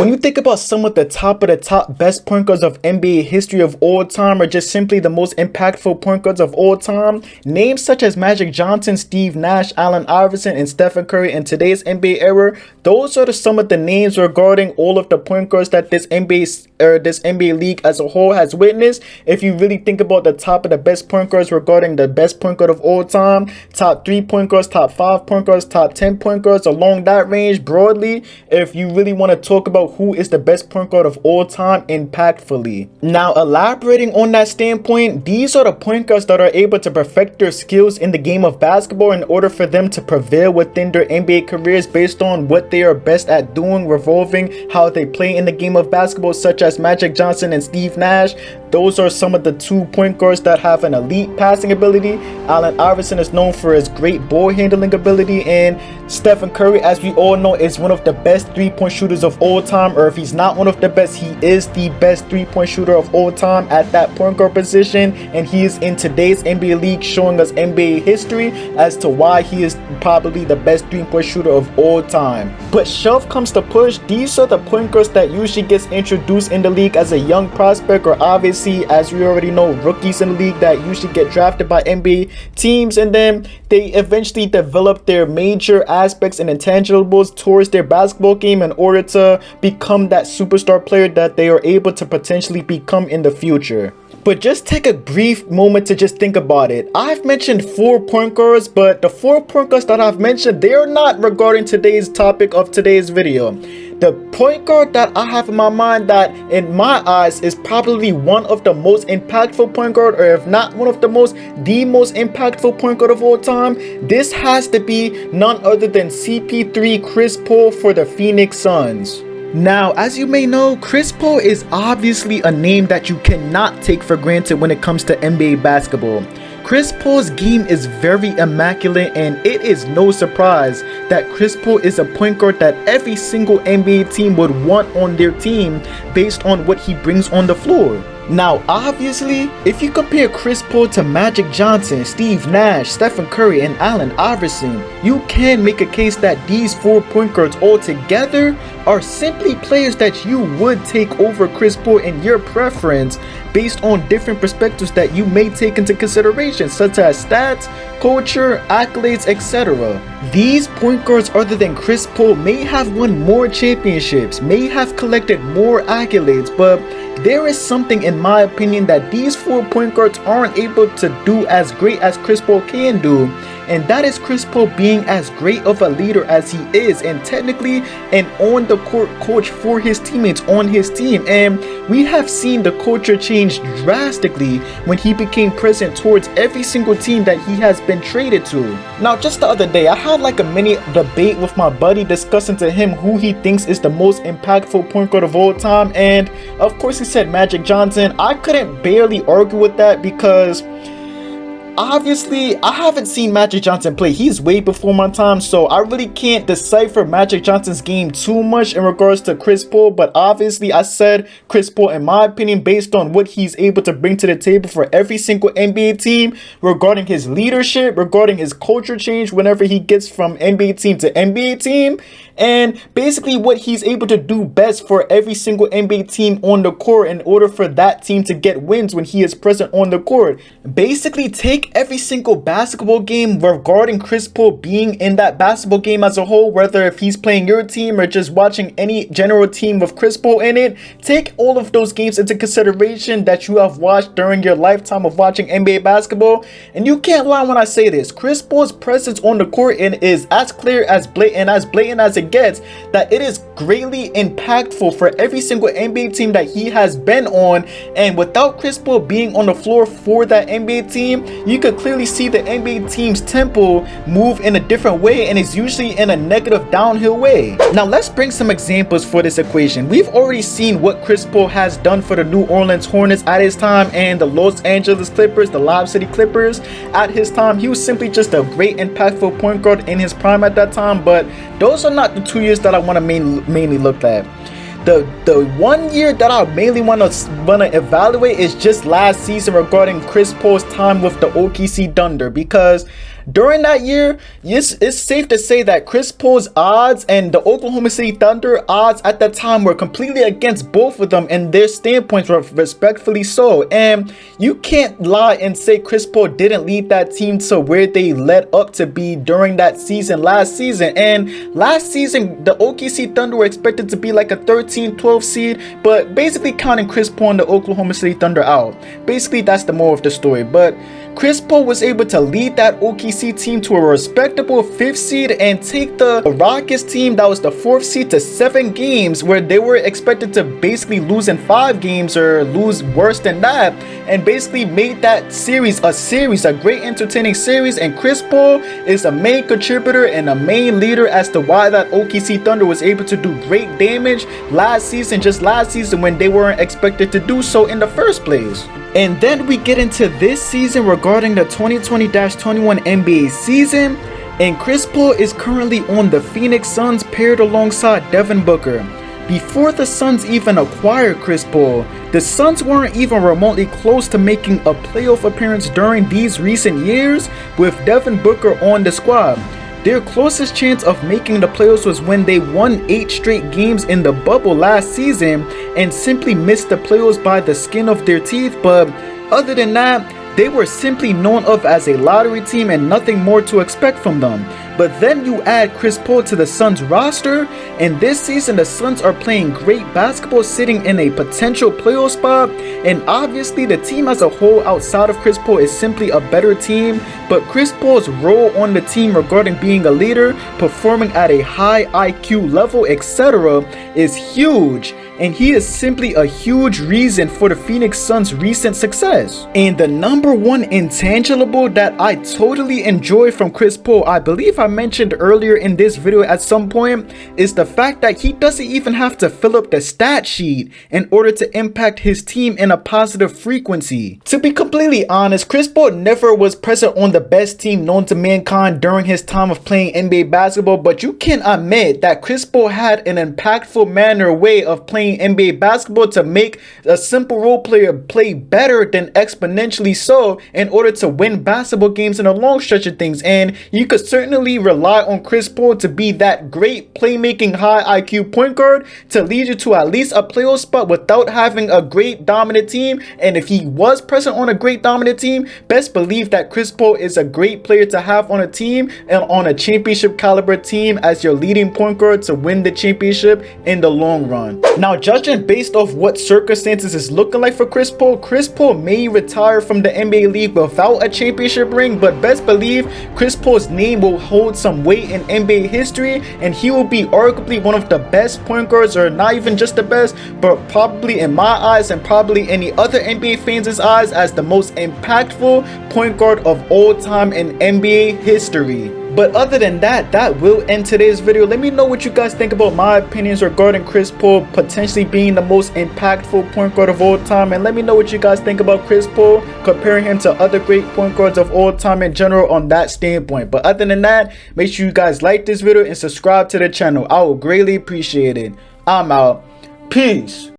When you think about some of the top best point guards of NBA history of all time, or just simply the most impactful point guards of all time, names such as Magic Johnson, Steve Nash, Allen Iverson, and Stephen Curry in today's NBA era, those are some of the names regarding all of the point guards that this NBA league as a whole has witnessed. If you really think about the top of the best point guards regarding the best point guard of all time, top 3 point guards, top 5 point guards, top 10 point guards, along that range broadly, if you really want to talk about who is the best point guard of all time impactfully. Now, elaborating on that standpoint, these are the point guards that are able to perfect their skills in the game of basketball in order for them to prevail within their NBA careers based on what they are best at doing, revolving how they play in the game of basketball, such as Magic Johnson and Steve Nash. Those are some of the 2 point guards that have an elite passing ability. Allen Iverson is known for his great ball handling ability, and Stephen Curry, as we all know, is one of the best 3-point shooters of all time, or if he's not one of the best, he is the best 3-point shooter of all time at that point guard position, and he is in today's NBA league showing us NBA history as to why he is probably the best 3-point shooter of all time. But shove comes to push, these are the point guards that usually gets introduced in the league as a young prospect, or obviously, as we already know, rookies in the league that usually get drafted by NBA teams, and then they eventually develop their major aspects and intangibles towards their basketball game in order to become that superstar player that they are able to potentially become in the future. But just take a brief moment to just think about it. I've mentioned 4 point guards, but the 4 point guards that I've mentioned, they are not regarding today's topic of today's video. The point guard that I have in my mind that in my eyes is probably one of the most impactful point guard, or if not one of the most impactful point guard of all time, this has to be none other than CP3 Chris Paul for the Phoenix Suns. Now, as you may know, Chris Paul is obviously a name that you cannot take for granted when it comes to NBA basketball. Chris Paul's game is very immaculate, and it is no surprise that Chris Paul is a point guard that every single NBA team would want on their team based on what he brings on the floor. Now, obviously, if you compare Chris Paul to Magic Johnson, Steve Nash, Stephen Curry, and Allen Iverson, you can make a case that these 4 point guards all together are simply players that you would take over Chris Paul in your preference based on different perspectives that you may take into consideration, such as stats, culture, accolades, etc. These point guards other than Chris Paul may have won more championships, may have collected more accolades, but there is something in my opinion that these 4 point guards aren't able to do as great as Chris Paul can do, and that is Chris Paul being as great of a leader as he is, and technically an on the court coach for his teammates on his team. And we have seen the culture change drastically when he became present towards every single team that he has been traded to. Now, just the other day, I had like a mini debate with my buddy discussing to him who he thinks is the most impactful point guard of all time, and of course he said Magic Johnson. I couldn't barely argue with that because obviously I haven't seen Magic Johnson play. He's way before my time, so I really can't decipher Magic Johnson's game too much in regards to Chris Paul. But obviously I said Chris Paul, in my opinion, based on what he's able to bring to the table for every single NBA team, regarding his leadership, regarding his culture change whenever he gets from NBA team to NBA team, and basically what he's able to do best for every single NBA team on the court in order for that team to get wins when he is present on the court. Basically take every single basketball game regarding Chris Paul being in that basketball game as a whole, whether if he's playing your team or just watching any general team with Chris Paul in it, take all of those games into consideration that you have watched during your lifetime of watching NBA basketball, and you can't lie when I say this. Chris Paul's presence on the court is as clear, as blatant as it gets, that it is greatly impactful for every single NBA team that he has been on. And without Chris Paul being on the floor for that NBA team, you could clearly see the NBA team's tempo move in a different way, and it's usually in a negative downhill way. Now let's bring some examples for this equation. We've already seen what Chris Paul has done for the New Orleans Hornets at his time, and the Los Angeles Clippers, the Lob City Clippers at his time. He was simply just a great impactful point guard in his prime at that time, but those are not the 2 years that I want to mainly look at. The 1 year that I mainly want to evaluate is just last season regarding Chris Paul's time with the OKC Thunder, because during that year, it's safe to say that Chris Paul's odds and the Oklahoma City Thunder odds at that time were completely against both of them and their standpoints, respectfully so. And you can't lie and say Chris Paul didn't lead that team to where they led up to be during that season last season. And last season, the OKC Thunder were expected to be like a 13-12 seed, but basically counting Chris Paul and the Oklahoma City Thunder out. Basically, that's the moral of the story. But Chris Paul was able to lead that OKC team to a respectable 5th seed and take the Rockets team that was the 4th seed to 7 games, where they were expected to basically lose in 5 games or lose worse than that, and basically made that series, a great entertaining series. And Chris Paul is a main contributor and a main leader as to why that OKC Thunder was able to do great damage last season when they weren't expected to do so in the first place. And then we get into this season regarding the 2020-21 NBA season, and Chris Paul is currently on the Phoenix Suns paired alongside Devin Booker. Before the Suns even acquired Chris Paul, the Suns weren't even remotely close to making a playoff appearance during these recent years with Devin Booker on the squad. Their closest chance of making the playoffs was when they won 8 straight games in the bubble last season and simply missed the playoffs by the skin of their teeth. But other than that, they were simply known of as a lottery team and nothing more to expect from them. But then you add Chris Paul to the Suns roster, and this season the Suns are playing great basketball, sitting in a potential playoff spot. And obviously the team as a whole outside of Chris Paul is simply a better team, but Chris Paul's role on the team regarding being a leader, performing at a high IQ level, etc. is huge. And he is simply a huge reason for the Phoenix Suns' recent success. And the number one intangible that I totally enjoy from Chris Paul, I believe I mentioned earlier in this video at some point, is the fact that he doesn't even have to fill up the stat sheet in order to impact his team in a positive frequency. To be completely honest, Chris Paul never was present on the best team known to mankind during his time of playing NBA basketball, but you can admit that Chris Paul had an impactful way of playing NBA basketball to make a simple role player play better than exponentially so in order to win basketball games in a long stretch of things. And you could certainly rely on Chris Paul to be that great playmaking high IQ point guard to lead you to at least a playoff spot without having a great dominant team. And if he was present on a great dominant team, best believe that Chris Paul is a great player to have on a team and on a championship caliber team as your leading point guard to win the championship in the long run. Now, judging based off what circumstances is looking like for Chris Paul may retire from the NBA league without a championship ring, but best believe Chris Paul's name will hold some weight in NBA history, and he will be arguably one of the best point guards, or not even just the best, but probably in my eyes and probably any other NBA fans' eyes as the most impactful point guard of all time in NBA history. But other than that, that will end today's video. Let me know what you guys think about my opinions regarding Chris Paul potentially being the most impactful point guard of all time. And let me know what you guys think about Chris Paul, comparing him to other great point guards of all time in general on that standpoint. But other than that, make sure you guys like this video and subscribe to the channel. I would greatly appreciate it. I'm out. Peace.